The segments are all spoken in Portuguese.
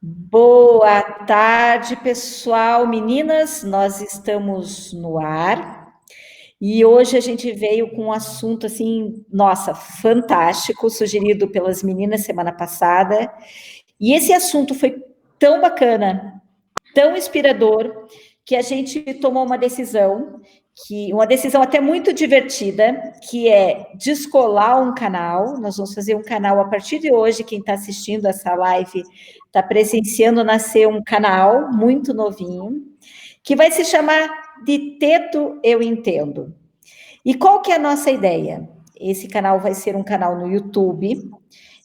Boa tarde, pessoal. Meninas, nós estamos no ar e hoje a gente veio com um assunto assim, nossa, fantástico, sugerido pelas meninas semana passada. E esse assunto foi tão bacana, tão inspirador, que a gente tomou uma decisão até muito divertida, que é descolar um canal. Nós vamos fazer um canal a partir de hoje. Quem está assistindo essa live está presenciando nascer um canal muito novinho, que vai se chamar De Teto Eu Entendo. E qual que é a nossa ideia? Esse canal vai ser um canal no YouTube.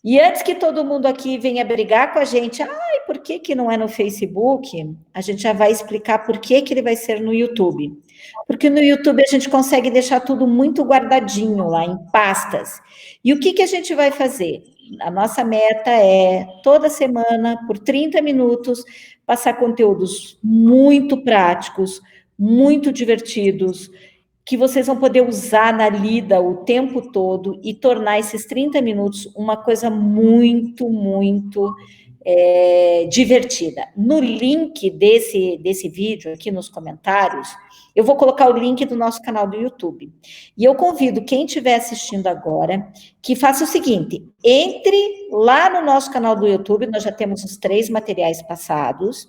E antes que todo mundo aqui venha brigar com a gente, ai, por que que não é no Facebook? A gente já vai explicar por que que ele vai ser no YouTube. Porque no YouTube a gente consegue deixar tudo muito guardadinho lá em pastas. E o que que a gente vai fazer? A nossa meta é, toda semana, por 30 minutos, passar conteúdos muito práticos, muito divertidos, que vocês vão poder usar na lida o tempo todo e tornar esses 30 minutos uma coisa muito divertida. No link desse vídeo, aqui nos comentários, eu vou colocar o link do nosso canal do YouTube. E eu convido quem estiver assistindo agora, que faça o seguinte, entre lá no nosso canal do YouTube, nós já temos os 3 materiais passados,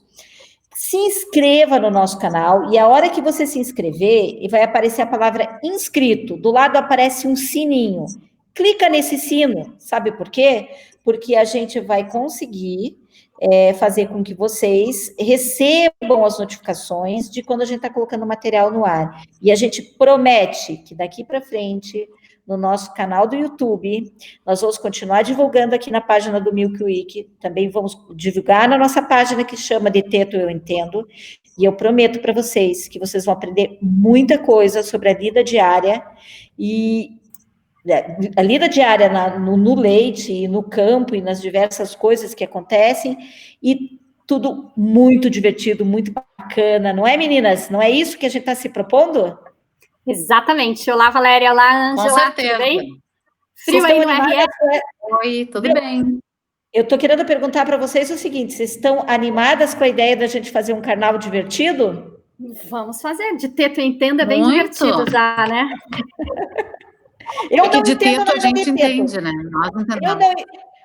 se inscreva no nosso canal e a hora que você se inscrever, vai aparecer a palavra inscrito. Do lado aparece um sininho. Clica nesse sino. Sabe por quê? Porque a gente vai conseguir fazer com que vocês recebam as notificações de quando a gente está colocando material no ar. E a gente promete que daqui para frente, no nosso canal do YouTube, nós vamos continuar divulgando aqui na página do Milk Week, também vamos divulgar na nossa página que chama De Teto Eu Entendo, e eu prometo para vocês que vocês vão aprender muita coisa sobre a lida diária, e a lida diária no leite, e no campo, e nas diversas coisas que acontecem, e tudo muito divertido, muito bacana, não é, meninas? Não é isso que a gente está se propondo? Exatamente. Olá, Valéria. Olá, Ângela. Com certeza. Tudo bem? Frio aí no RS? Oi, tudo bem. Eu estou querendo perguntar para vocês o seguinte, vocês estão animadas com a ideia da gente fazer um carnaval divertido? Vamos fazer. De teto eu entendo, é bem divertido já, né? Eu não de entendo teto a gente entende, né? Nós entendemos.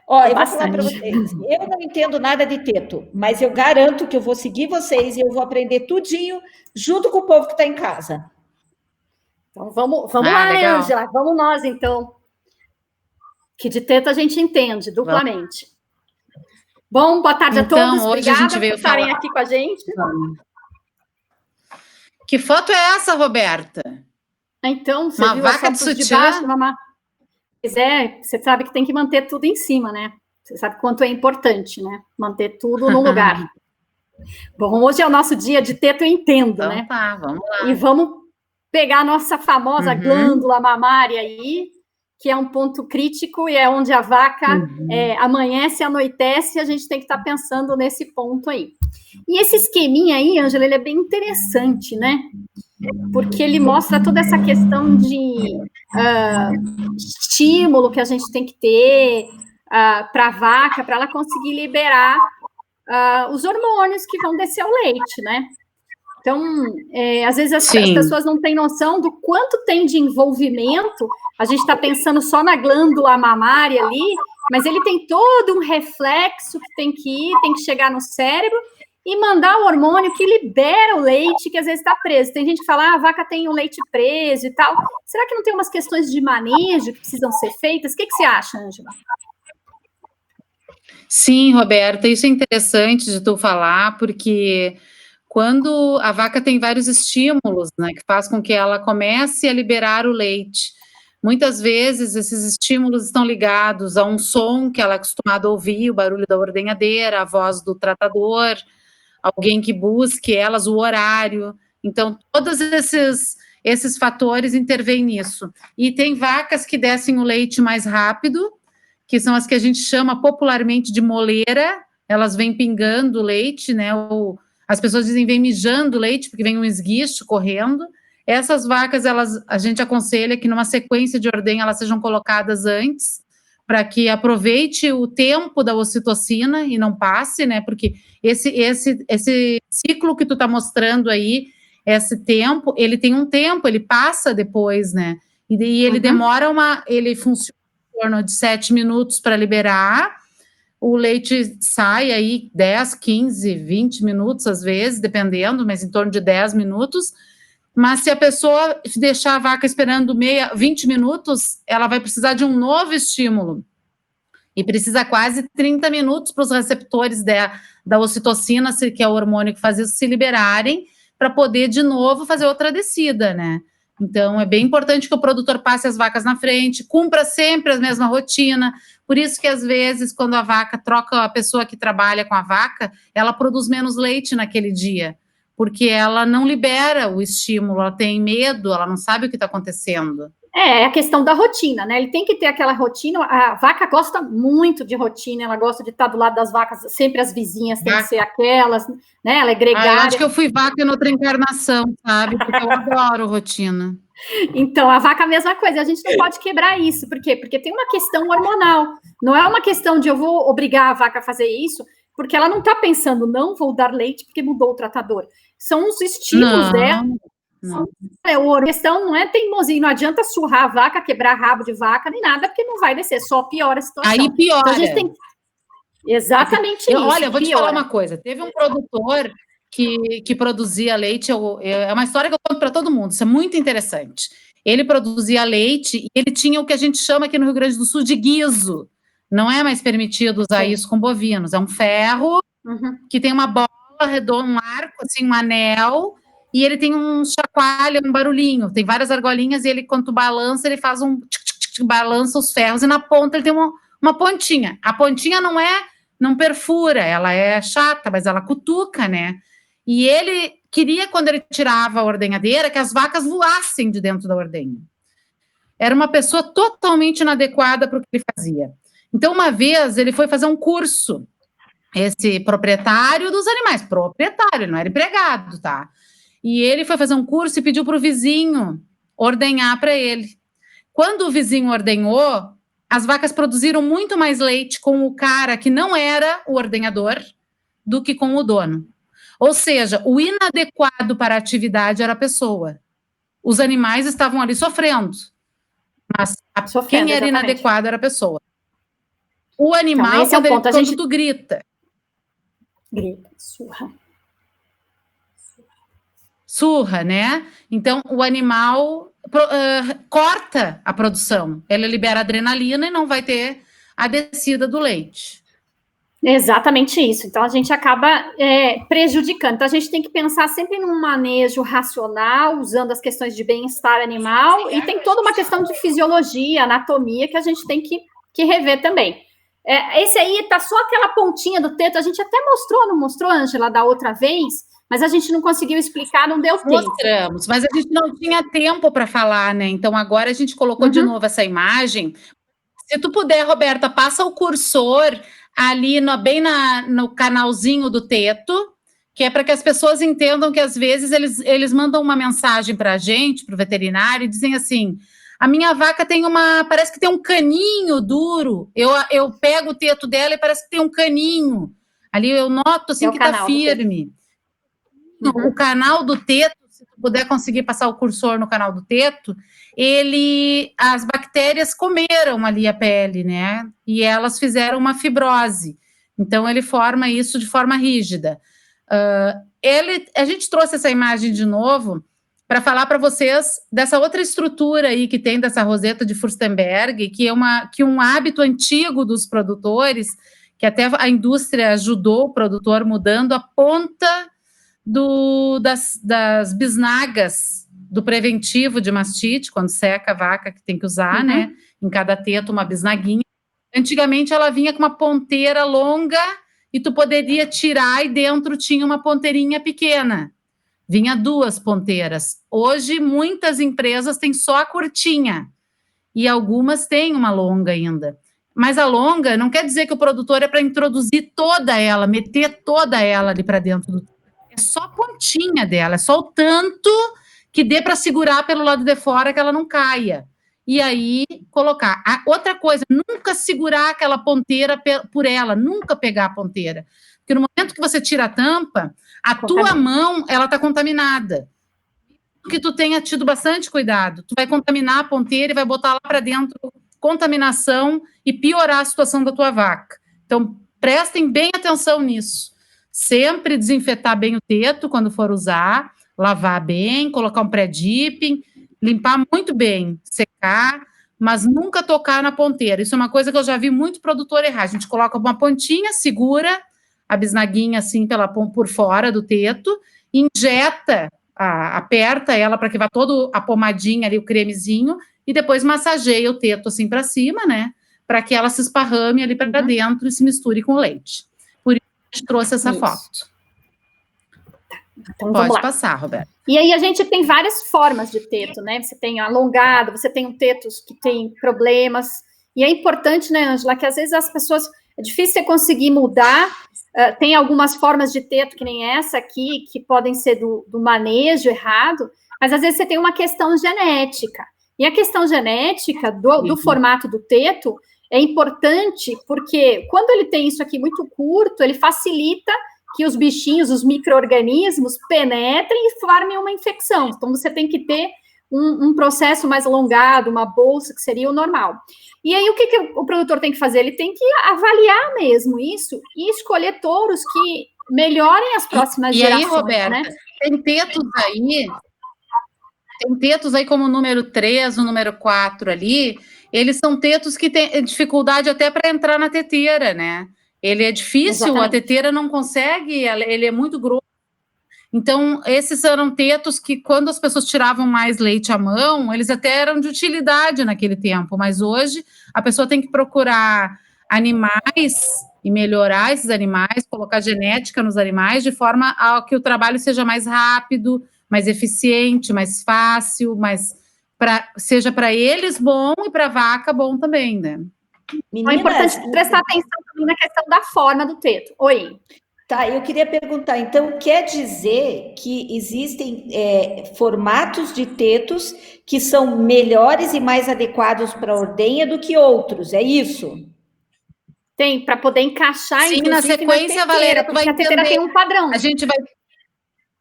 Eu vou falar para vocês, eu não entendo nada de teto, mas eu garanto que eu vou seguir vocês e eu vou aprender tudinho junto com o povo que está em casa. Então, vamos lá, legal. Ângela, vamos nós, então. Que de teto a gente entende, duplamente. Bom, boa tarde a todos, hoje obrigada a gente veio por estarem falar aqui com a gente. Que foto é essa, Roberta? Então, você uma viu vaca de sutiã? Pois é, você sabe que tem que manter tudo em cima, né? Você sabe quanto é importante, né? Manter tudo no lugar. Bom, hoje é o nosso dia de teto eu entendo, então, né? Tá, vamos lá. E vamos pegar a nossa famosa glândula mamária aí, que é um ponto crítico e é onde a vaca amanhece, anoitece, e a gente tem que estar pensando nesse ponto aí. E esse esqueminha aí, Ângela, ele é bem interessante, né? Porque ele mostra toda essa questão de estímulo que a gente tem que ter para a vaca, para ela conseguir liberar os hormônios que vão descer ao leite, né? Então, às vezes as pessoas não têm noção do quanto tem de envolvimento. A gente está pensando só na glândula mamária ali, mas ele tem todo um reflexo que tem que ir, tem que chegar no cérebro e mandar o hormônio que libera o leite, que às vezes está preso. Tem gente que fala, a vaca tem o leite preso e tal. Será que não tem umas questões de manejo que precisam ser feitas? O que você acha, Ângela? Sim, Roberta, isso é interessante de tu falar, porque quando a vaca tem vários estímulos, né, que faz com que ela comece a liberar o leite. Muitas vezes esses estímulos estão ligados a um som que ela é acostumada a ouvir, o barulho da ordenhadeira, a voz do tratador, alguém que busque elas, o horário. Então, todos esses fatores intervêm nisso. E tem vacas que descem o leite mais rápido, que são as que a gente chama popularmente de moleira, elas vêm pingando o leite, né, as pessoas dizem vem mijando leite, porque vem um esguicho correndo. Essas vacas, a gente aconselha que numa sequência de ordenha elas sejam colocadas antes, para que aproveite o tempo da ocitocina e não passe, né? Porque esse ciclo que tu está mostrando aí, esse tempo, ele tem um tempo, ele passa depois, né? E ele demora ele funciona em torno de 7 minutos para liberar, o leite sai aí 10, 15, 20 minutos às vezes, dependendo, mas em torno de 10 minutos. Mas se a pessoa deixar a vaca esperando 20 minutos, ela vai precisar de um novo estímulo. E precisa quase 30 minutos para os receptores da ocitocina, que é o hormônio que faz isso, se liberarem, para poder de novo fazer outra descida, né? Então, é bem importante que o produtor passe as vacas na frente, cumpra sempre a mesma rotina. Por isso que, às vezes, quando a vaca troca a pessoa que trabalha com a vaca, ela produz menos leite naquele dia, porque ela não libera o estímulo, ela tem medo, ela não sabe o que está acontecendo. É a questão da rotina, né? Ele tem que ter aquela rotina. A vaca gosta muito de rotina, ela gosta de estar do lado das vacas, sempre as vizinhas têm que ser aquelas, né? Ela é gregária. Eu acho que eu fui vaca em outra encarnação, sabe? Porque eu adoro rotina. Então, a vaca é a mesma coisa, a gente não pode quebrar isso. Por quê? Porque tem uma questão hormonal. Não é uma questão de eu vou obrigar a vaca a fazer isso, porque ela não está pensando, não vou dar leite porque mudou o tratador. São os estímulos dela. A questão não é teimosinho, não adianta surrar a vaca, quebrar rabo de vaca, nem nada, porque não vai descer, só piora a situação. Aí piora. Então, a gente tem exatamente isso. Olha, eu vou te falar uma coisa. Teve um produtor que produzia leite, é uma história que eu conto para todo mundo, isso é muito interessante. Ele produzia leite e ele tinha o que a gente chama aqui no Rio Grande do Sul de guiso. Não é mais permitido usar isso com bovinos. É um ferro que tem uma bola redonda, um arco, assim, um anel, e ele tem um chacoalho, um barulhinho. Tem várias argolinhas e ele, quando tu balança, ele faz um balança os ferros e na ponta ele tem uma pontinha. A pontinha não perfura, ela é chata, mas ela cutuca, né? E ele queria, quando ele tirava a ordenhadeira, que as vacas voassem de dentro da ordenha. Era uma pessoa totalmente inadequada para o que ele fazia. Então, uma vez, ele foi fazer um curso, esse proprietário dos animais, proprietário, ele não era empregado, tá? E ele foi fazer um curso e pediu para o vizinho ordenhar para ele. Quando o vizinho ordenhou, as vacas produziram muito mais leite com o cara que não era o ordenhador do que com o dono. Ou seja, o inadequado para a atividade era a pessoa. Os animais estavam ali sofrendo, mas quem era inadequado era a pessoa. O animal, então, quando tu grita. Grita, surra. Surra, né? Então, o animal corta a produção. Ele libera adrenalina e não vai ter a descida do leite. Exatamente isso. Então, a gente acaba prejudicando. Então, a gente tem que pensar sempre num manejo racional, usando as questões de bem-estar animal, e tem toda uma questão de fisiologia, anatomia, que a gente tem que rever também. Esse aí tá só aquela pontinha do teto, a gente até mostrou, não mostrou, Ângela, da outra vez, mas a gente não conseguiu explicar, não deu tempo. Mostramos, mas a gente não tinha tempo para falar, né? Então, agora a gente colocou de novo essa imagem. Se tu puder, Roberta, passa o cursor ali bem no canalzinho do teto, que é para que as pessoas entendam que, às vezes, eles mandam uma mensagem para a gente, para o veterinário, e dizem assim, a minha vaca parece que tem um caninho duro, eu pego o teto dela e parece que tem um caninho, ali eu noto assim que está firme. O canal do teto, se tu puder conseguir passar o cursor no canal do teto, as bactérias comeram ali a pele, né? E elas fizeram uma fibrose. Então, ele forma isso de forma rígida. A gente trouxe essa imagem de novo para falar para vocês dessa outra estrutura aí que tem dessa roseta de Furstenberg, que um hábito antigo dos produtores, que até a indústria ajudou o produtor mudando a ponta das bisnagas do preventivo de mastite, quando seca a vaca, que tem que usar, né? Em cada teto uma bisnaguinha. Antigamente ela vinha com uma ponteira longa e tu poderia tirar e dentro tinha uma ponteirinha pequena. Vinha 2 ponteiras. Hoje muitas empresas têm só a curtinha e algumas têm uma longa ainda. Mas a longa não quer dizer que o produtor é para introduzir toda ela, meter toda ela ali para dentro do... É só a pontinha dela, é só o tanto que dê para segurar pelo lado de fora que ela não caia. e aí colocar. Outra coisa, nunca segurar aquela ponteira por ela, nunca pegar a ponteira. Porque no momento que você tira a tampa, a tua mão, ela está contaminada. Que tu tenha tido bastante cuidado. Tu vai contaminar a ponteira e vai botar lá para dentro contaminação e piorar a situação da tua vaca. Então, prestem bem atenção nisso. Sempre desinfetar bem o teto quando for usar, lavar bem, colocar um pré-dipping, limpar muito bem, secar, mas nunca tocar na ponteira. Isso é uma coisa que eu já vi muito produtor errar. A gente coloca uma pontinha, segura a bisnaguinha assim por fora do teto, injeta, aperta ela para que vá toda a pomadinha ali, o cremezinho, e depois massageia o teto assim para cima, né? Para que ela se esparrame ali para dentro e se misture com o leite. Por isso a gente trouxe essa foto. Então, pode passar, Roberto. E aí a gente tem várias formas de teto, né? Você tem alongado, você tem tetos que tem problemas. E é importante, né, Ângela, que às vezes as pessoas... É difícil você conseguir mudar. Tem algumas formas de teto, que nem essa aqui, que podem ser do manejo errado, mas às vezes você tem uma questão genética. E a questão genética do formato do teto é importante porque quando ele tem isso aqui muito curto, ele facilita que os bichinhos, os micro-organismos penetrem e formem uma infecção. Então, você tem que ter um processo mais alongado, uma bolsa, que seria o normal. E aí, o que o produtor tem que fazer? Ele tem que avaliar mesmo isso e escolher touros que melhorem as próximas gerações. E aí, Roberta, né? Tem tetos aí como o número 3, o número 4 ali, eles são tetos que têm dificuldade até para entrar na teteira, né? Ele é difícil, exatamente. A teteira não consegue, ele é muito grosso. Então, esses eram tetos que, quando as pessoas tiravam mais leite à mão, eles até eram de utilidade naquele tempo, mas hoje a pessoa tem que procurar animais e melhorar esses animais, colocar genética nos animais, de forma a que o trabalho seja mais rápido, mais eficiente, mais fácil, seja para eles bom e para a vaca bom também, né? Meninas, é importante prestar atenção também na questão da forma do teto. Oi. Tá, eu queria perguntar, então, quer dizer que existem formatos de tetos que são melhores e mais adequados para a ordenha do que outros, é isso? Tem, para poder encaixar, sim, na sequência, na teteira, Valéria, tu vai porque a teteira tem um padrão. A gente vai...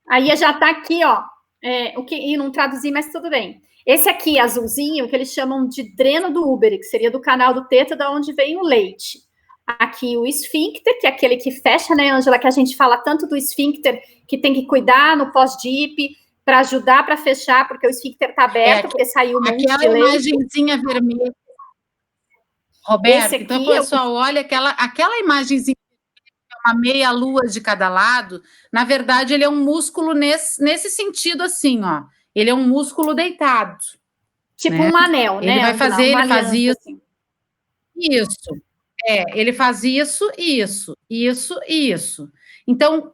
Aí já está aqui, ó, e não traduzi, mas tudo bem. Esse aqui, azulzinho, que eles chamam de dreno do Uber, que seria do canal do teto, da onde vem o leite. Aqui o esfíncter, que é aquele que fecha, né, Ângela, que a gente fala tanto do esfíncter, que tem que cuidar no pós-dip, para ajudar para fechar, porque o esfíncter está aberto, porque saiu muito de leite. Aquela imagenzinha vermelha. Roberto, aqui, então, pessoal, olha aquela imagenzinha, uma meia lua de cada lado, na verdade, ele é um músculo nesse sentido, assim, ó. Ele é um músculo deitado. Tipo, né? Um anel, né? Ele vai fazer, ele faz isso. Assim. Isso. Ele faz isso. Então,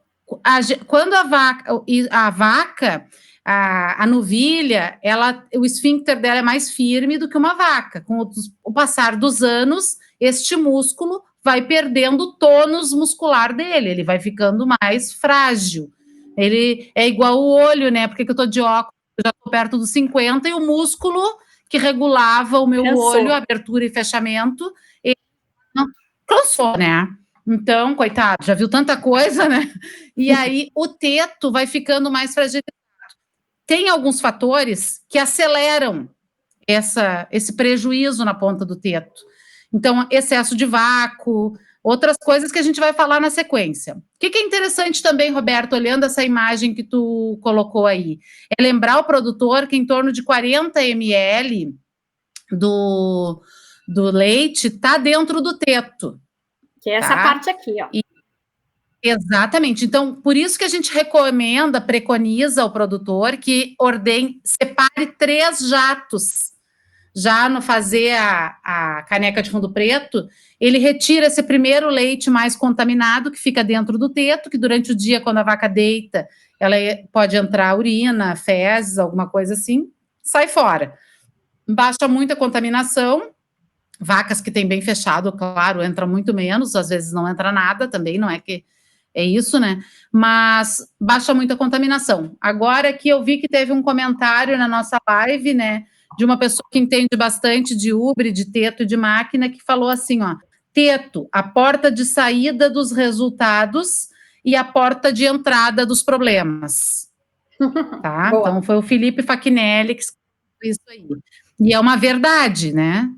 quando a vaca, a novilha, o esfíncter dela é mais firme do que uma vaca. Com o passar dos anos, este músculo vai perdendo o tônus muscular dele, ele vai ficando mais frágil. Ele é igual o olho, né? Porque eu estou de óculos, eu já estou perto dos 50, e o músculo que regulava o meu olho, abertura e fechamento, cansou, né? Então, coitado, já viu tanta coisa, né? E aí o teto vai ficando mais fragilizado. Tem alguns fatores que aceleram esse prejuízo na ponta do teto. Então, excesso de vácuo, outras coisas que a gente vai falar na sequência. O que é interessante também, Roberto, olhando essa imagem que tu colocou aí, é lembrar o produtor que em torno de 40 ml do leite está dentro do teto. Que é essa parte aqui, ó. Exatamente. Então, por isso que a gente preconiza ao produtor que separe 3 jatos. Já no fazer a caneca de fundo preto, ele retira esse primeiro leite mais contaminado, que fica dentro do teto, que durante o dia, quando a vaca deita, ela pode entrar urina, fezes, alguma coisa assim, sai fora. Baixa muita contaminação. Vacas que tem bem fechado, claro, entra muito menos, às vezes não entra nada também, não é que é isso, né? Mas baixa muita contaminação. Agora que eu vi que teve um comentário na nossa live, né, de uma pessoa que entende bastante de ubre, de teto e de máquina, que falou assim, ó, teto, a porta de saída dos resultados e a porta de entrada dos problemas. Tá? Então, foi o Felipe Fachinelli que escreveu isso aí. E é uma verdade, né?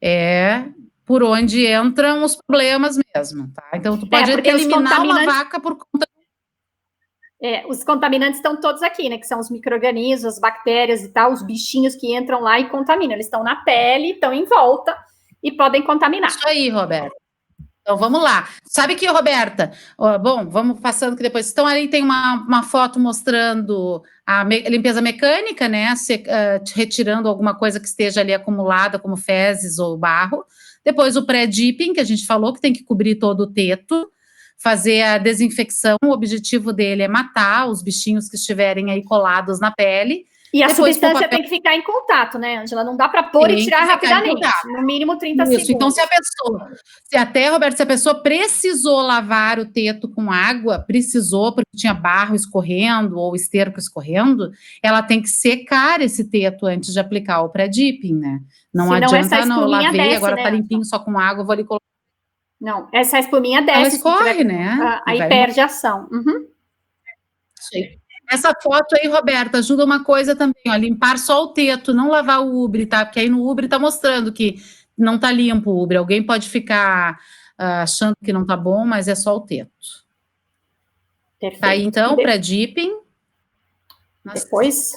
É por onde entram os problemas mesmo, tá? Então, tu pode eliminar uma vaca por conta... os contaminantes estão todos aqui, né? Que são os micro-organismos, as bactérias e tal, os bichinhos que entram lá e contaminam. Eles estão na pele, estão em volta e podem contaminar. Isso aí, Roberta. Então, vamos lá. Sabe que, Roberta, bom, vamos passando que depois... Então, ali tem uma foto mostrando a limpeza mecânica, né? Retirando alguma coisa que esteja ali acumulada, como fezes ou barro. Depois, o pré-dipping, que a gente falou, que tem que cobrir todo o teto, fazer a desinfecção. O objetivo dele é matar os bichinhos que estiverem aí colados na pele. E a substância tem que ficar em contato, né, Ângela? Não dá para pôr e tirar rapidamente. No mínimo 30 segundos. Então, se a pessoa precisou lavar o teto com água, porque tinha barro escorrendo ou esterco escorrendo, ela tem que secar esse teto antes de aplicar o pré-dipping, né? Não adianta, não, eu lavei, desce, agora tá limpinho só com água, vou ali colocar. Não, essa espuminha desce. Ela escorre, né? Aí perde a ação. Sim. Essa foto aí, Roberta, ajuda uma coisa também, ó, limpar só o teto, não lavar o ubre, tá? Porque aí no ubre tá mostrando que não tá limpo o ubre. Alguém pode ficar achando que não tá bom, mas é só o teto. Perfeito. Tá aí, então, pré-dipping. Depois...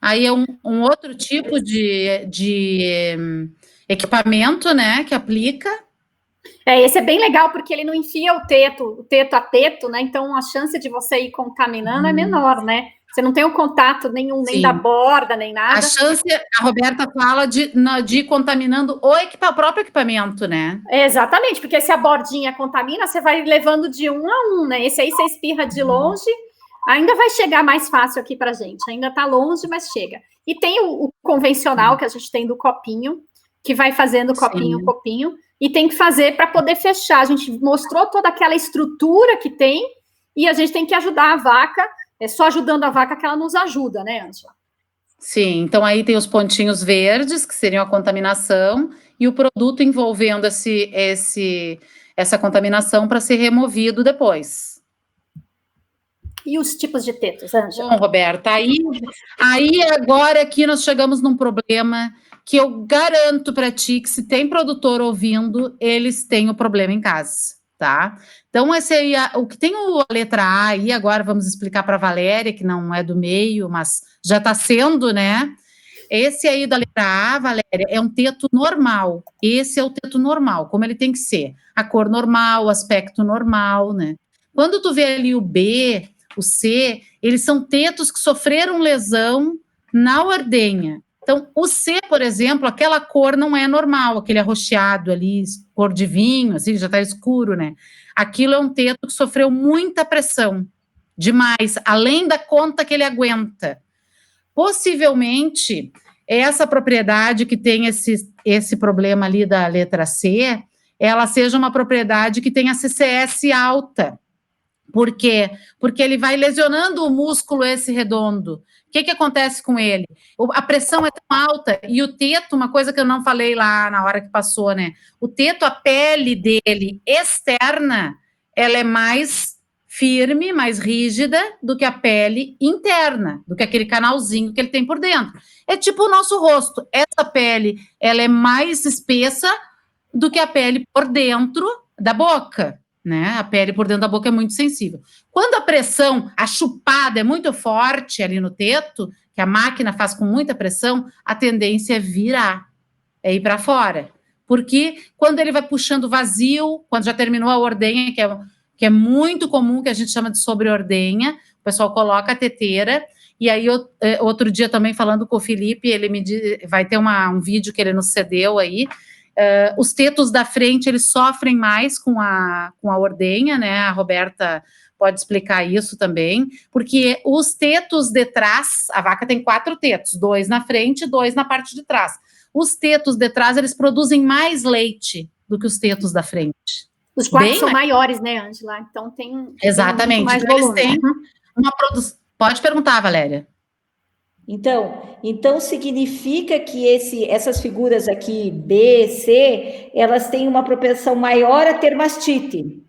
Aí é um outro tipo de equipamento, né, que aplica. Esse é bem legal, porque ele não enfia o teto a teto, né? Então, a chance de você ir contaminando é menor, né? Você não tem um contato nenhum, nem da borda, nem nada. A chance, a Roberta fala de ir contaminando o próprio equipamento, né? Exatamente, porque se a bordinha contamina, você vai levando de um a um, né? Esse aí você espirra de longe, ainda vai chegar mais fácil aqui pra gente. Ainda tá longe, mas chega. E tem o convencional que a gente tem do copinho, que vai fazendo copinho, e tem que fazer para poder fechar. A gente mostrou toda aquela estrutura que tem, e a gente tem que ajudar a vaca, só ajudando a vaca que ela nos ajuda, né, Ângela? Sim, então aí tem os pontinhos verdes, que seriam a contaminação, e o produto envolvendo essa contaminação para ser removido depois. E os tipos de tetos, Ângela? Bom, Roberta, aí agora aqui nós chegamos num problema que eu garanto para ti que se tem produtor ouvindo, eles têm o problema em casa, tá? Então, esse aí, o que tem a letra A aí, agora vamos explicar para a Valéria, que não é do meio, mas já está sendo, né? Esse aí da letra A, Valéria, é um teto normal. Esse é o teto normal, como ele tem que ser. A cor normal, o aspecto normal, né? Quando tu vê ali o B, o C, eles são tetos que sofreram lesão na ordenha. Então, o C, por exemplo, aquela cor não é normal, aquele arroxeado ali, cor de vinho, assim, já está escuro, né? Aquilo é um teto que sofreu muita pressão, demais, além da conta que ele aguenta. Possivelmente, essa propriedade que tem esse problema ali da letra C, ela seja uma propriedade que tenha CCS alta. Por quê? Porque ele vai lesionando o músculo esse redondo. O que acontece com ele? A pressão é tão alta, e o teto, uma coisa que eu não falei lá na hora que passou, né? O teto, a pele dele externa, ela é mais firme, mais rígida do que a pele interna, do que aquele canalzinho que ele tem por dentro. É tipo o nosso rosto. Essa pele, ela é mais espessa do que a pele por dentro da boca, né? A pele por dentro da boca é muito sensível. Quando a pressão, a chupada é muito forte ali no teto, que a máquina faz com muita pressão, a tendência é virar, é ir para fora. Porque quando ele vai puxando vazio, quando já terminou a ordenha, que é muito comum, que a gente chama de sobre-ordenha, o pessoal coloca a teteira, e aí outro dia também falando com o Felipe, ele me diz, vai ter um vídeo que ele nos cedeu aí. Os tetos da frente, eles sofrem mais com a ordenha, né? A Roberta pode explicar isso também, porque os tetos de trás, a vaca tem 4 tetos, 2 na frente e 2 na parte de trás. Os tetos de trás, eles produzem mais leite do que os tetos da frente. Os 4 são maiores, né, Ângela? Então tem... Exatamente. Tem mais então, volume, eles têm uma produção... Pode perguntar, Valéria. Então significa que essas figuras aqui, B, C, elas têm uma propensão maior a ter mastite.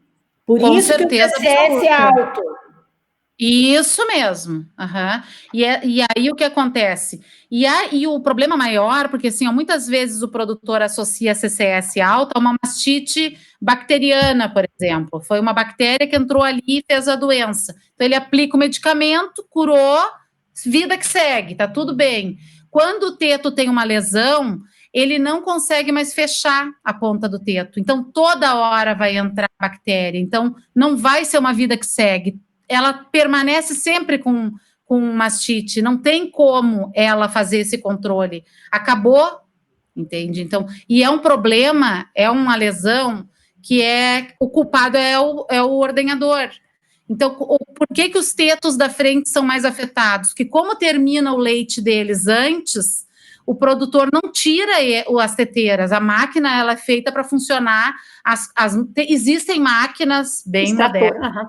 Por Com isso que o certeza TCS é absoluta. alto. Isso mesmo. E aí o que acontece? E o problema maior, porque assim, ó, muitas vezes o produtor associa a CCS alta a uma mastite bacteriana, por exemplo. Foi uma bactéria que entrou ali e fez a doença. Então ele aplica o medicamento, curou, vida que segue, tá tudo bem. Quando o teto tem uma lesão, ele não consegue mais fechar a ponta do teto. Então toda hora vai entrar bactéria. Então não vai ser uma vida que segue, ela permanece sempre com mastite, não tem como ela fazer esse controle. Acabou, entende? Então, e é um problema, é uma lesão que o culpado é o ordenhador. Então, por que os tetos da frente são mais afetados? Porque como termina o leite deles antes, o produtor não tira as teteiras. A máquina ela é feita para funcionar. Existem máquinas bem modernas,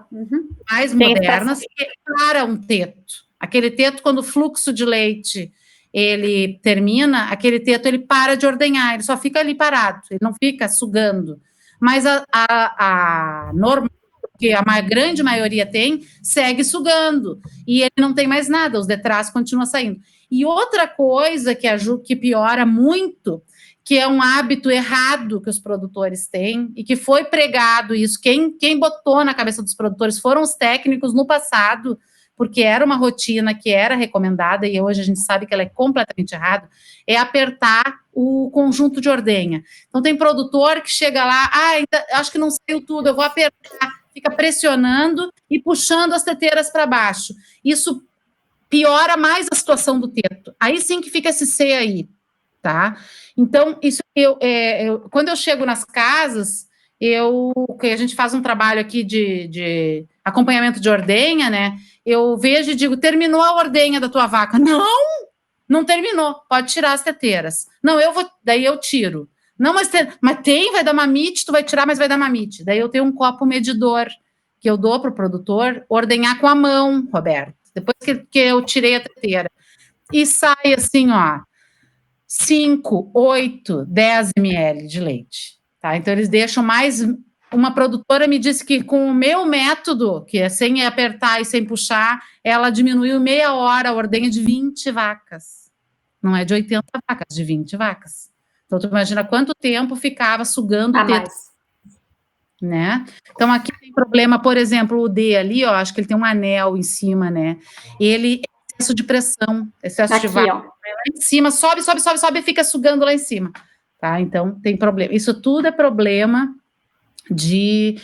mais modernas, que para um teto. Aquele teto, quando o fluxo de leite ele termina, aquele teto ele para de ordenhar, ele só fica ali parado, ele não fica sugando. Mas a normal, que a grande maioria tem, segue sugando. E ele não tem mais nada, os detrás continuam saindo. E outra coisa que piora muito, que é um hábito errado que os produtores têm, e que foi pregado isso, quem botou na cabeça dos produtores foram os técnicos no passado, porque era uma rotina que era recomendada, e hoje a gente sabe que ela é completamente errada, é apertar o conjunto de ordenha. Então tem produtor que chega lá, acho que não saiu tudo, eu vou apertar, fica pressionando e puxando as teteiras para baixo. Isso piora mais a situação do teto. Aí sim que fica esse C aí, tá? Então, isso quando eu chego nas casas, que a gente faz um trabalho aqui de acompanhamento de ordenha, né? Eu vejo e digo, terminou a ordenha da tua vaca? Não terminou, pode tirar as teteiras. Não, daí eu tiro. Não, mas vai dar mamite, tu vai tirar, mas vai dar mamite. Daí eu tenho um copo medidor que eu dou para o produtor ordenhar com a mão, Roberto. Depois que eu tirei a teteira. E sai assim, ó, 5, 8, 10 ml de leite. Tá? Então, eles deixam mais. Uma produtora me disse que com o meu método, que é sem apertar e sem puxar, ela diminuiu meia hora a ordenha de 20 vacas. Não é de 80 vacas, de 20 vacas. Então, tu imagina quanto tempo ficava sugando o teto. Né? Então, aqui tem problema, por exemplo, o D ali, ó, acho que ele tem um anel em cima, né? Ele é excesso de pressão, excesso de vaca. Lá em cima, sobe e fica sugando lá em cima. Tá? Então, tem problema. Isso tudo é problema que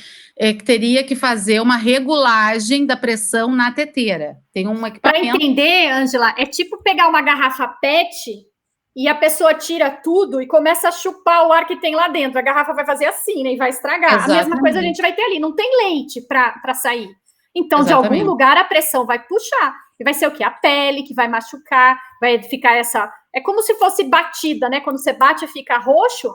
teria que fazer uma regulagem da pressão na teteira. Tem um equipamento... Para entender, Ângela, é tipo pegar uma garrafa PET e a pessoa tira tudo e começa a chupar o ar que tem lá dentro. A garrafa vai fazer assim, né? E vai estragar. Exatamente. A mesma coisa a gente vai ter ali. Não tem leite para sair. Então, exatamente, de algum lugar a pressão vai puxar. E vai ser o quê? A pele que vai machucar, vai ficar essa... É como se fosse batida, né? Quando você bate e fica roxo,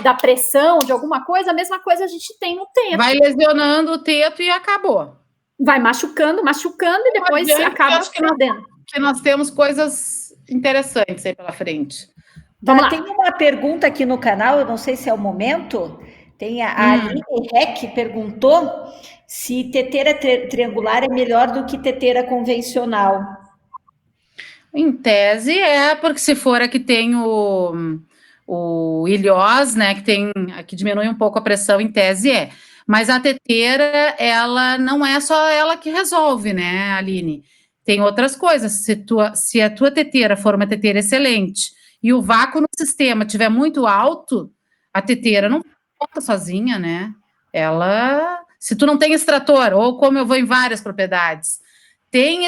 da pressão, de alguma coisa, a mesma coisa a gente tem no teto. Vai lesionando o teto e acabou. Vai machucando, e depois acaba perdendo. Que nós temos coisas interessantes aí pela frente. Vamos lá. Tem uma pergunta aqui no canal, eu não sei se é o momento. Tem a Aline Rec perguntou se teteira triangular é melhor do que teteira convencional. Em tese porque se for a que tem o ilhós, né, que diminui um pouco a pressão, em tese Mas a teteira, ela não é só ela que resolve, né, Aline? Tem outras coisas. Se a tua teteira for uma teteira excelente e o vácuo no sistema estiver muito alto, a teteira não volta sozinha, né? Se tu não tem extrator, ou como eu vou em várias propriedades, tem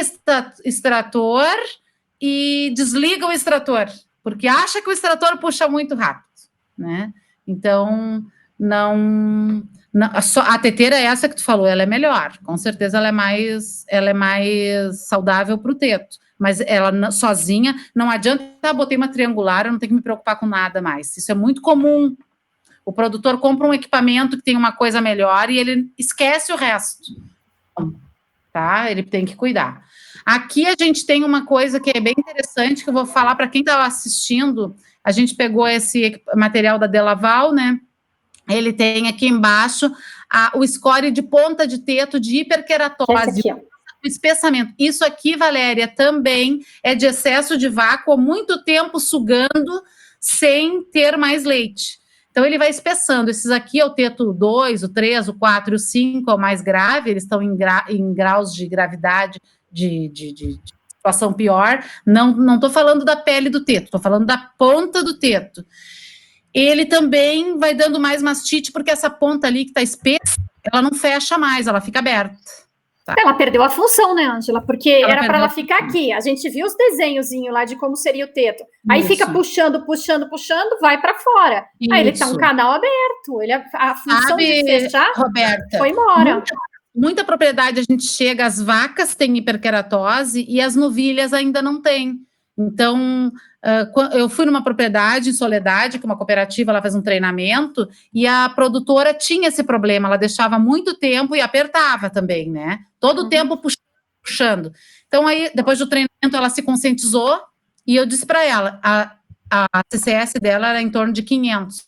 extrator e desliga o extrator, porque acha que o extrator puxa muito rápido, né? Então, a teteira é essa que tu falou, ela é melhor, com certeza ela é mais saudável para o teto, mas ela sozinha, não adianta, botei uma triangular, eu não tenho que me preocupar com nada mais, isso é muito comum. O produtor compra um equipamento que tem uma coisa melhor e ele esquece o resto, tá? Ele tem que cuidar. Aqui a gente tem uma coisa que é bem interessante, que eu vou falar para quem está assistindo. A gente pegou esse material da Delaval, né? Ele tem aqui embaixo o score de ponta de teto de hiperqueratose, o espessamento. Isso aqui, Valéria, também é de excesso de vácuo, muito tempo sugando sem ter mais leite. Então, ele vai espessando. Esses aqui é o teto 2, o 3, o 4 e o 5, é o mais grave, eles estão em graus de gravidade de situação pior. Não estou falando da pele do teto, estou falando da ponta do teto. Ele também vai dando mais mastite, porque essa ponta ali que está espessa, ela não fecha mais, ela fica aberta. Tá. Ela perdeu a função, né, Ângela? Porque era para ela ficar aqui. A gente viu os desenhozinhos lá de como seria o teto. Aí fica puxando, vai para fora. Isso. Aí ele tá um canal aberto. A função de fechar, Roberta, foi embora. Muita propriedade a gente chega, as vacas têm hiperqueratose e as novilhas ainda não têm. Então, eu fui numa propriedade em Soledade, que uma cooperativa, ela fez um treinamento, e a produtora tinha esse problema, ela deixava muito tempo e apertava também, né? Todo o tempo puxando. Então, aí, depois do treinamento, ela se conscientizou, e eu disse para ela, a CCS dela era em torno de 500,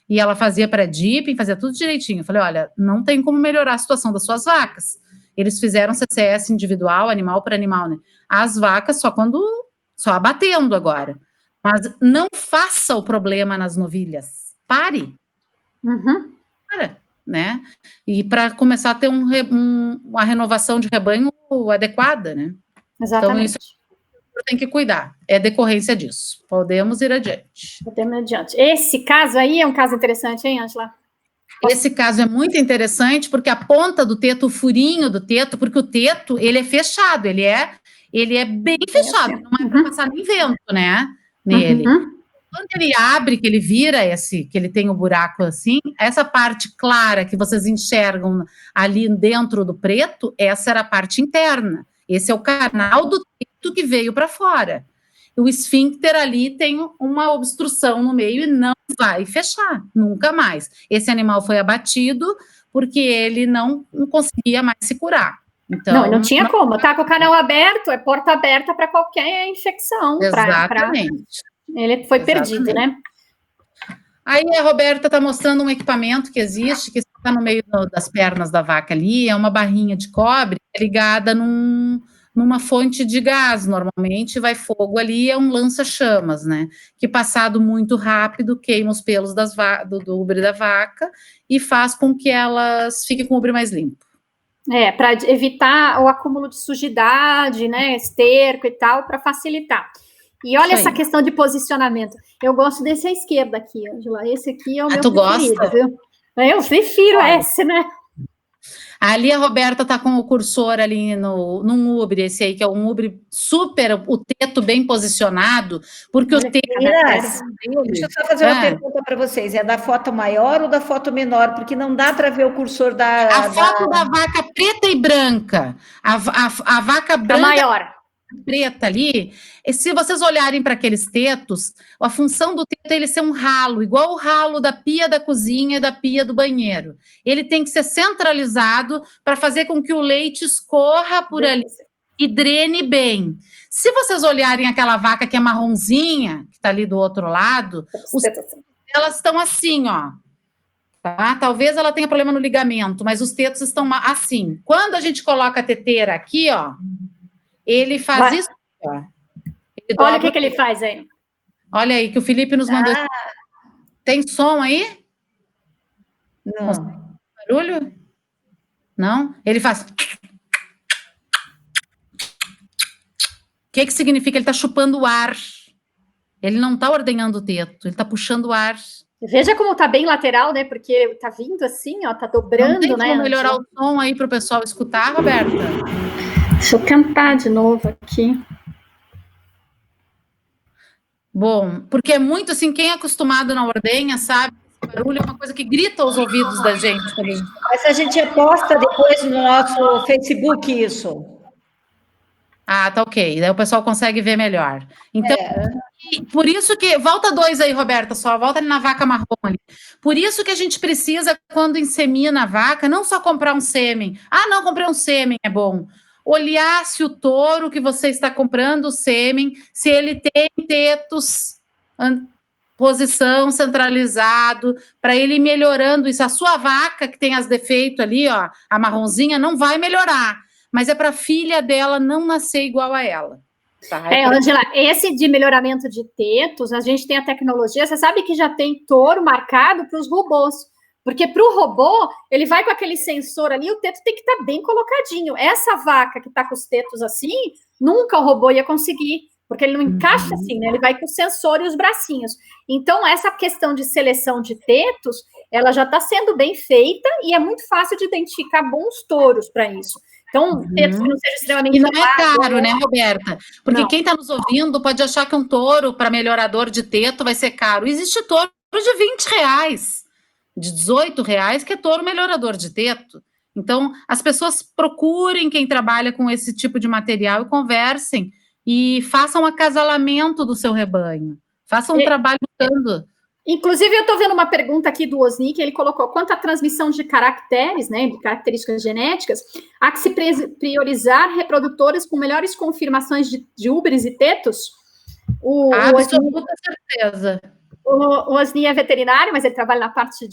e ela fazia pré-dipping, fazia tudo direitinho. Eu falei, olha, não tem como melhorar a situação das suas vacas. Eles fizeram CCS individual, animal para animal, né? As vacas só abatendo agora. Mas não faça o problema nas novilhas. Pare. Para, né? E para começar a ter uma renovação de rebanho adequada, né? Exatamente. Então, isso tem que cuidar. É decorrência disso. Podemos ir adiante. Podemos ir adiante. Esse caso aí é um caso interessante, hein, Ângela? Esse caso é muito interessante porque a ponta do teto, o furinho do teto, porque o teto, ele é fechado, ele é bem fechado, não é para passar nem vento, né, nele. Quando ele abre, que ele vira que ele tem o buraco assim, essa parte clara que vocês enxergam ali dentro do preto, essa era a parte interna. Esse é o canal do teto que veio para fora. O esfíncter ali tem uma obstrução no meio e não vai fechar, nunca mais. Esse animal foi abatido porque ele não conseguia mais se curar. Então, não tinha como. Tá com o canal aberto, é porta aberta para qualquer infecção. Exatamente. Ele foi perdido, né? Aí a Roberta está mostrando um equipamento que existe, que está no meio das pernas da vaca ali, é uma barrinha de cobre ligada numa fonte de gás, normalmente vai fogo ali, é um lança-chamas, né? Que passado muito rápido queima os pelos do ubre da vaca e faz com que elas fiquem com o ubre mais limpo. Para evitar o acúmulo de sujidade, né, esterco e tal, para facilitar. E olha essa questão de posicionamento. Eu gosto desse à esquerda aqui, Ângela. Esse aqui é o meu preferido, gosta? Viu? Eu prefiro esse, né? Ali a Roberta está com o cursor ali num ubre, esse aí que é um ubre super, o teto bem posicionado, porque o teto... Deixa eu só fazer uma pergunta para vocês, é da foto maior ou da foto menor? Porque não dá para ver o cursor A foto da vaca preta e branca, a vaca branca... A maior. Preta ali, e se vocês olharem para aqueles tetos, a função do teto é ele ser um ralo, igual o ralo da pia da cozinha e da pia do banheiro. Ele tem que ser centralizado para fazer com que o leite escorra por ali e drene bem. Se vocês olharem aquela vaca que é marronzinha, que está ali do outro lado, elas estão assim, ó. Tá? Talvez ela tenha problema no ligamento, mas os tetos estão assim. Quando a gente coloca a teteira aqui, ó, ele faz isso. Ó. Olha o que ele faz aí. Olha aí, que o Felipe nos mandou. Tem som aí? Não. Barulho? Não? Ele faz. O que significa? Ele está chupando o ar. Ele não está ordenhando o teto, ele está puxando o ar. Veja como está bem lateral, né? Porque está vindo assim, ó, está dobrando, não tem né? Como melhorar o som aí para o pessoal escutar, Roberta? Deixa eu tentar de novo aqui. Bom, porque é muito assim, quem é acostumado na ordenha sabe que o barulho é uma coisa que grita aos ouvidos da gente também. Mas a gente posta depois no nosso Facebook isso. Ah, tá ok. Daí o pessoal consegue ver melhor. Então, por isso que... Volta 2 aí, Roberta, só. Volta ali na vaca marrom ali. Por isso que a gente precisa, quando insemina a vaca, não só comprar um sêmen. Ah, não, comprei um sêmen, é bom. olhar se o touro que você está comprando o sêmen, se ele tem tetos, posição centralizado, para ele ir melhorando isso. A sua vaca, que tem as defeitos ali, ó, a marronzinha, não vai melhorar, mas é para a filha dela não nascer igual a ela. Tá? Ângela, esse de melhoramento de tetos, a gente tem a tecnologia, você sabe que já tem touro marcado para os robôs, porque para o robô, ele vai com aquele sensor ali, o teto tem que estar bem colocadinho. Essa vaca que está com os tetos assim, nunca o robô ia conseguir, porque ele não encaixa assim, né? Ele vai com o sensor e os bracinhos. Então, essa questão de seleção de tetos, ela já está sendo bem feita e é muito fácil de identificar bons touros para isso. Então, tetos que não seja extremamente... E não é caro, né, Roberta? Porque quem está nos ouvindo pode achar que um touro para melhorador de teto vai ser caro. Existe touro de R$20, de R$18, que é touro melhorador de teto. Então, as pessoas procurem quem trabalha com esse tipo de material e conversem e façam um acasalamento do seu rebanho. Façam um trabalho buscando. Inclusive, eu estou vendo uma pergunta aqui do Osni, que ele colocou: quanto à transmissão de caracteres, né, de características genéticas, há que se priorizar reprodutores com melhores confirmações de úberes e tetos? Absoluta certeza. O Osni é veterinário, mas ele trabalha na parte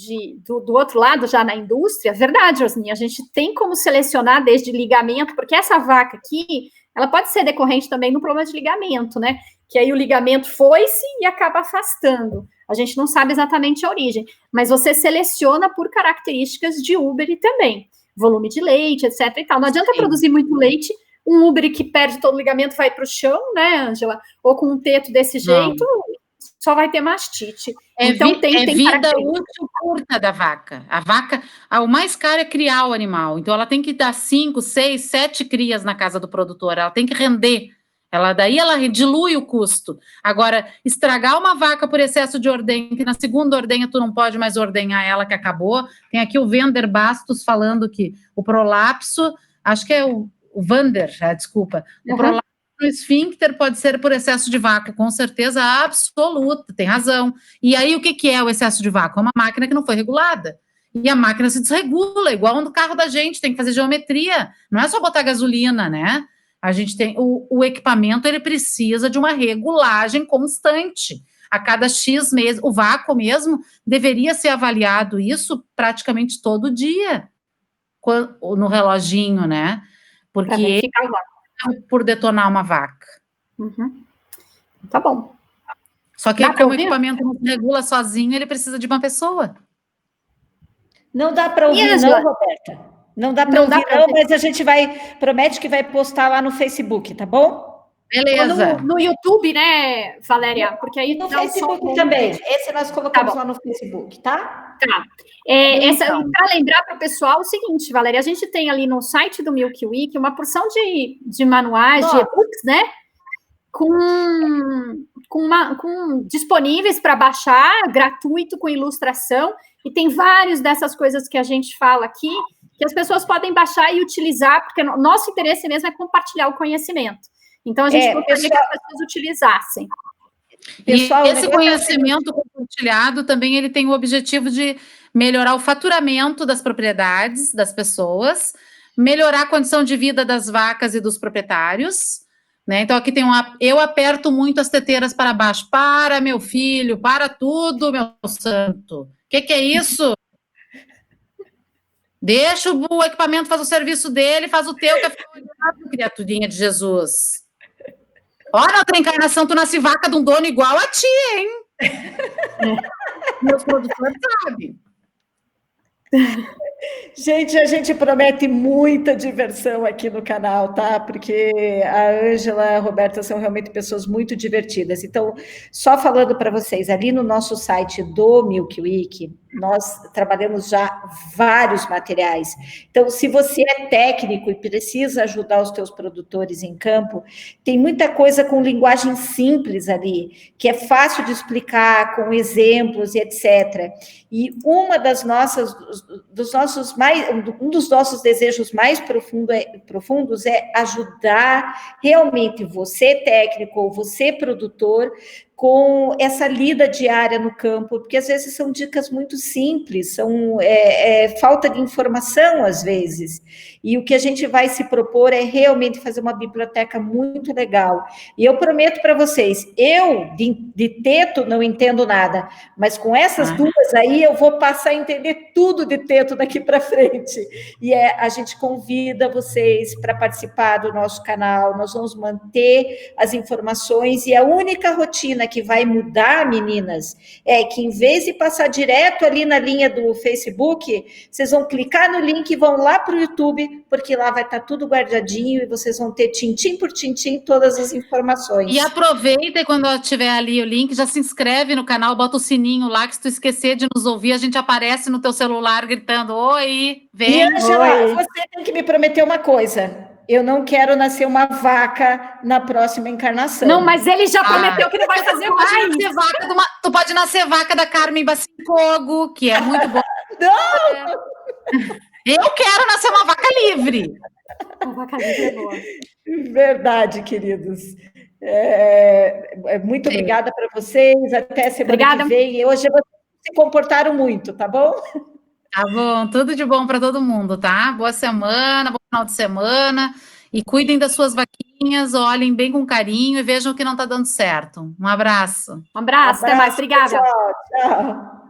do outro lado, já na indústria. Verdade, Osni, a gente tem como selecionar desde ligamento, porque essa vaca aqui, ela pode ser decorrente também no problema de ligamento, né? Que aí o ligamento foi-se e acaba afastando. A gente não sabe exatamente a origem, mas você seleciona por características de úbere também. Volume de leite, etc. e tal. Não adianta produzir muito leite, um úbere que perde todo o ligamento vai para o chão, né, Ângela? Ou com um teto desse jeito, só vai ter mastite. Então, tem vida útil curta da vaca. A vaca, o mais caro é criar o animal. Então, ela tem que dar 5, 6, 7 crias na casa do produtor. Ela tem que render. Daí ela dilui o custo. Agora, estragar uma vaca por excesso de ordenha, que na segunda ordenha tu não pode mais ordenhar ela, que acabou. Tem aqui o Vander Bastos falando que o prolapso, acho que é o Vander, desculpa, o prolapso no esfíncter pode ser por excesso de vácuo, com certeza absoluta, tem razão. E aí, o que é o excesso de vácuo? É uma máquina que não foi regulada. E a máquina se desregula, igual no carro da gente, tem que fazer geometria. Não é só botar gasolina, né? A gente tem o equipamento, ele precisa de uma regulagem constante. A cada X meses, o vácuo mesmo deveria ser avaliado isso praticamente todo dia no reloginho, né? Porque por detonar uma vaca. Tá bom. Só que como o equipamento não se regula sozinho, ele precisa de uma pessoa. Não dá para ouvir, não, Roberta? Não dá para ouvir, não, mas a gente promete que vai postar lá no Facebook, tá bom? Beleza. No YouTube, né, Valéria? Porque aí no Facebook também. Esse nós colocamos lá no Facebook, tá? Tá. Para lembrar para o pessoal o seguinte, Valéria, a gente tem ali no site do Milk Week uma porção de manuais, de e-books, né? Disponíveis para baixar, gratuito, com ilustração, e tem vários dessas coisas que a gente fala aqui, que as pessoas podem baixar e utilizar, porque nosso interesse mesmo é compartilhar o conhecimento. Então, a gente gostaria que as pessoas utilizassem. Pessoal, e esse conhecimento compartilhado também ele tem o objetivo de melhorar o faturamento das propriedades das pessoas, melhorar a condição de vida das vacas e dos proprietários, né? Então, aqui tem eu aperto muito as teteiras para baixo. Para, meu filho, para tudo, meu santo. O que é isso? Deixa o equipamento fazer o serviço dele, faz o teu, que é criaturinha de Jesus. Olha, na outra encarnação, tu nasce vaca de um dono igual a ti, hein? Meus produtores sabem. Gente, a gente promete muita diversão aqui no canal, tá? Porque a Ângela e a Roberta são realmente pessoas muito divertidas. Então, só falando para vocês, ali no nosso site do Milk Week, nós trabalhamos já vários materiais. Então, se você é técnico e precisa ajudar os teus produtores em campo, tem muita coisa com linguagem simples ali, que é fácil de explicar, com exemplos e etc. E um dos nossos desejos mais profundos é ajudar realmente você técnico ou você produtor com essa lida diária no campo, porque às vezes são dicas muito simples, são falta de informação às vezes, e o que a gente vai se propor é realmente fazer uma biblioteca muito legal, e eu prometo para vocês, eu de teto não entendo nada, mas com essas duas aí eu vou passar a entender tudo de teto daqui para frente, e a gente convida vocês para participar do nosso canal, nós vamos manter as informações, e a única rotina que vai mudar, meninas, é que em vez de passar direto ali na linha do Facebook, vocês vão clicar no link e vão lá para o YouTube, porque lá vai estar tudo guardadinho e vocês vão ter tintim por tintim todas as informações. E aproveita e quando tiver ali o link, já se inscreve no canal, bota o sininho lá, que se tu esquecer de nos ouvir, a gente aparece no teu celular gritando, oi, vem. E, Angela, você tem que me prometer uma coisa. Eu não quero nascer uma vaca na próxima encarnação. Não, mas ele já prometeu que não vai fazer mais. Tu pode nascer vaca da Carmen Bacincogo, que é muito bom. Não! Eu quero nascer uma vaca livre. Uma vaca livre é boa. Verdade, queridos. Muito obrigada para vocês. Até semana que vem. Hoje vocês se comportaram muito, tá bom? Tá bom, tudo de bom para todo mundo, tá? Boa semana, bom final de semana. E cuidem das suas vaquinhas, olhem bem com carinho e vejam o que não está dando certo. Um abraço. Um abraço, até mais. Obrigada. Tchau.